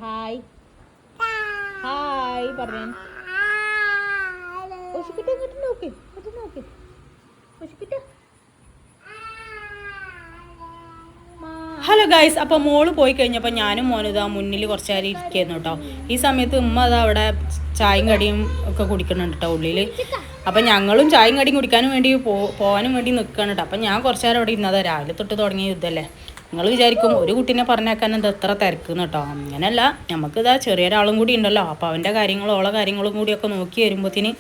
Hi hi പറഞ്ഞേ. നോക്ക് നോക്ക്. ഹലോ ഗൈസ്, അപ്പോൾ മോള് പോയി കഴിഞ്ഞപ്പോൾ ഞാനും മോനും ഇതാ മുന്നിൽ കുറച്ച് നേരം ഇരിക്കുന്നു കേട്ടോ. ഈ സമയത്ത് ഉമ്മ അതാ അവിടെ ചായയും കടിയും ഒക്കെ കുടിക്കുന്നുണ്ട് കേട്ടോ ഉള്ളിൽ. അപ്പം ഞങ്ങളും ചായയും കടിയും കുടിക്കാനും വേണ്ടി പോകാനും വേണ്ടി നിൽക്കുകയാണ് കേട്ടോ. അപ്പം ഞാൻ കുറച്ച് നേരം അവിടെ ഇരുന്നതാ. രാവിലെ തൊട്ട് തുടങ്ങിയ യുദ്ധമല്ലേ. നിങ്ങൾ വിചാരിക്കും ഒരു കുട്ടീനെ പറഞ്ഞേക്കാൻ എന്താ എത്ര തിരക്കുന്നു കേട്ടോ. അങ്ങനെയല്ല, നമുക്കിതാ ചെറിയൊരാളും കൂടി ഉണ്ടല്ലോ. അപ്പോൾ അവൻ്റെ കാര്യങ്ങളും ഓളെ കാര്യങ്ങളും കൂടിയൊക്കെ നോക്കി വരുമ്പോഴത്തേന്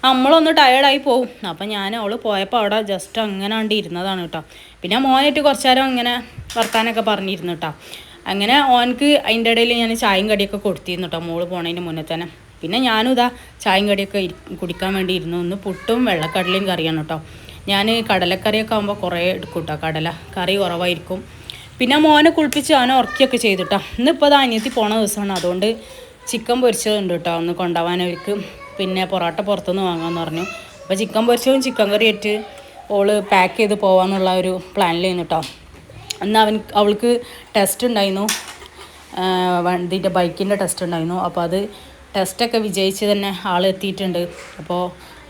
നമ്മളൊന്ന് ടയേർഡായി പോവും. അപ്പം ഞാൻ അവൾ പോയപ്പോൾ അവിടെ ജസ്റ്റ് അങ്ങനെ കണ്ട് ഇരുന്നതാണ് കേട്ടോ. പിന്നെ മോനായിട്ട് കുറച്ച് നേരം അങ്ങനെ വർത്താനൊക്കെ പറഞ്ഞിരുന്നു കേട്ടോ. അങ്ങനെ ഓനക്ക് അതിൻ്റെ ഇടയിൽ ഞാൻ ചായയും കടിയൊക്കെ കൊടുത്തിരുന്നു കേട്ടോ, മോള് പോണതിന് മുന്നേ തന്നെ. പിന്നെ ഞാനും ഇതാ ചായയും കടിയൊക്കെ കുടിക്കാൻ വേണ്ടി ഇരുന്നു. ഒന്ന് പുട്ടും വെള്ളക്കടലയും കറിയാണ് കേട്ടോ. ഞാൻ കടലക്കറിയൊക്കെ ആകുമ്പോൾ കുറേ എടുക്കും കേട്ടോ, കടല കറി കുറവായിരിക്കും. പിന്നെ മോനെ കുളിപ്പിച്ച് അവനെ ഉറക്കിയൊക്കെ ചെയ്തിട്ടോ. ഇന്നിപ്പോൾ അത് അനിയത്തി പോണ ദിവസമാണ്, അതുകൊണ്ട് ചിക്കൻ പൊരിച്ചതുണ്ട് കേട്ടോ ഒന്ന് കൊണ്ടുപോകാനവർക്ക്. പിന്നെ പൊറോട്ട പുറത്തുനിന്ന് വാങ്ങാമെന്ന് പറഞ്ഞു. അപ്പോൾ ചിക്കൻ പൊരിച്ചതും ചിക്കൻ കറി ആയിട്ട് ഓള് പാക്ക് ചെയ്ത് പോകാമെന്നുള്ള ഒരു പ്ലാനിലായിരുന്നു കേട്ടോ. അന്ന് അവൾക്ക് ടെസ്റ്റ് ഉണ്ടായിരുന്നു, ഇതിൻ്റെ ബൈക്കിൻ്റെ ടെസ്റ്റ് ഉണ്ടായിരുന്നു. അപ്പോൾ അത് ടെസ്റ്റൊക്കെ വിജയിച്ച് തന്നെ ആൾ എത്തിയിട്ടുണ്ട്. അപ്പോൾ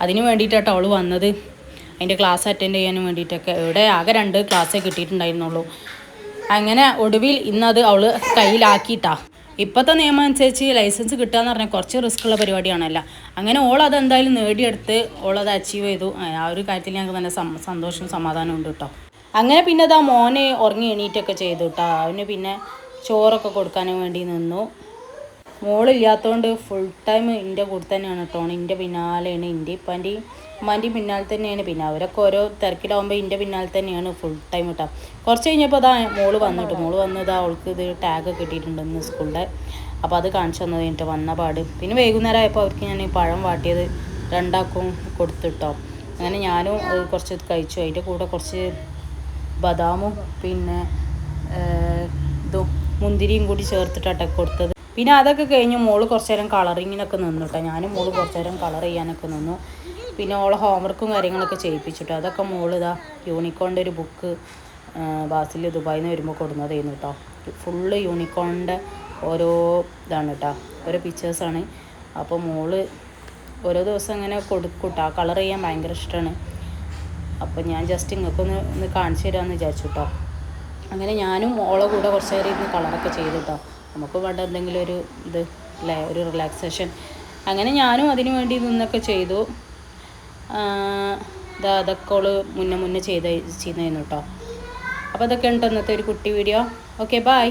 അതിന് വേണ്ടിയിട്ടാണ് അവൾ വന്നത്, അതിൻ്റെ ക്ലാസ് അറ്റൻഡ് ചെയ്യാനും വേണ്ടിയിട്ടൊക്കെ. ഇവിടെ ആകെ 2 ക്ലാസ്സേ കിട്ടിയിട്ടുണ്ടായിരുന്നുള്ളൂ. അങ്ങനെ ഒടുവിൽ ഇന്നത് അവൾ കയ്യിലാക്കിയിട്ടാ. ഇപ്പോഴത്തെ നിയമം അനുസരിച്ച് ലൈസൻസ് കിട്ടുക എന്ന് പറഞ്ഞാൽ കുറച്ച് റിസ്ക്കുള്ള പരിപാടിയാണല്ലോ. അങ്ങനെ ഓളതെന്തായാലും നേടിയെടുത്ത് ഓളത് അച്ചീവ് ചെയ്തു. ആ ഒരു കാര്യത്തിൽ ഞങ്ങൾക്ക് നല്ല സന്തോഷവും സമാധാനവും ഉണ്ട് കേട്ടോ. അങ്ങനെ പിന്നെ അതാ മോനെ ഉറങ്ങി എണീറ്റൊക്കെ ചെയ്തു കേട്ടോ. അവന് പിന്നെ ചോറൊക്കെ കൊടുക്കാനും വേണ്ടി നിന്നു. മോളില്ലാത്തതുകൊണ്ട് ഫുൾ ടൈം എൻ്റെ കൂടെ തന്നെയാണ് കേട്ടോ. എൻ്റെ പിന്നാലെയാണ്, എൻ്റെ ഇപ്പാൻ്റെയും ഉമ്മാൻ്റെയും പിന്നാലെ തന്നെയാണ്. പിന്നെ അവരൊക്കെ ഓരോ തിരക്കിലാവുമ്പോൾ എൻ്റെ പിന്നാലെ തന്നെയാണ് ഫുൾ ടൈം കേട്ടോ. കുറച്ച് കഴിഞ്ഞപ്പോൾ അതാ മോള് വന്നതാ. അവൾക്ക് ഇത് ടാഗ് കിട്ടിയിട്ടുണ്ടെന്ന് സ്കൂളിൻ്റെ. അപ്പോൾ അത് കാണിച്ചു തന്നത് കഴിഞ്ഞിട്ട് വന്ന പാട്. പിന്നെ വൈകുന്നേരം ആയപ്പോൾ അവർക്ക് ഞാൻ പഴം വാട്ടിയത് 2 കൊടുത്തിട്ടോ. അങ്ങനെ ഞാനും അത് കുറച്ച് കഴിച്ചു. അതിൻ്റെ കൂടെ കുറച്ച് ബദാമും പിന്നെ ഇതും മുന്തിരിയും കൂടി ചേർത്തിട്ടാണ് കൊടുത്തത്. പിന്നെ അതൊക്കെ കഴിഞ്ഞ് മോള് കുറച്ച് നേരം കളറിങ്ങിനൊക്കെ നിന്നു കേട്ടോ. ഞാനും മോള് കുറച്ച് നേരം കളർ ചെയ്യാനൊക്കെ നിന്നു. പിന്നെ ഓളെ ഹോംവർക്കും കാര്യങ്ങളൊക്കെ ചെയ്യിപ്പിച്ചിട്ടോ. അതൊക്കെ മോള് ഇതാ യൂണിക്കോണിൻ്റെ ഒരു ബുക്ക് ബാസിൽ ദുബായിൽ നിന്ന് വരുമ്പോൾ കൊടുക്കുന്നതായിരുന്നു കേട്ടോ. ഫുള്ള് യൂണിക്കോണിൻ്റെ ഓരോ ഇതാണ് കേട്ടോ, ഓരോ പിക്ചേഴ്സാണ്. അപ്പോൾ മോള് ഓരോ ദിവസം അങ്ങനെ കൊടുക്കും കേട്ടോ. കളർ ചെയ്യാൻ ഭയങ്കര ഇഷ്ടമാണ്. അപ്പോൾ ഞാൻ ജസ്റ്റ് ഇങ്ങൾക്കൊന്ന് കാണിച്ചു തരാമെന്ന് വിചാരിച്ചു കേട്ടോ. അങ്ങനെ ഞാനും മോളെ കൂടെ കുറച്ച് നേരം ഇരുന്ന് കളറൊക്കെ ചെയ്തു കേട്ടോ. നമുക്ക് വേണ്ട എന്തെങ്കിലും ഒരു ഇത് അല്ലേ, ഒരു റിലാക്സേഷൻ. അങ്ങനെ ഞാനും അതിന് വേണ്ടി നിന്നൊക്കെ ചെയ്തു. അതൊക്കെ ഓള് മുന്നേ ചെയ്യുന്നതായിരുന്നു കേട്ടോ. അപ്പോൾ അതൊക്കെ ഉണ്ട് ഇന്നത്തെ ഒരു കുട്ടി വീഡിയോ. Okay, by.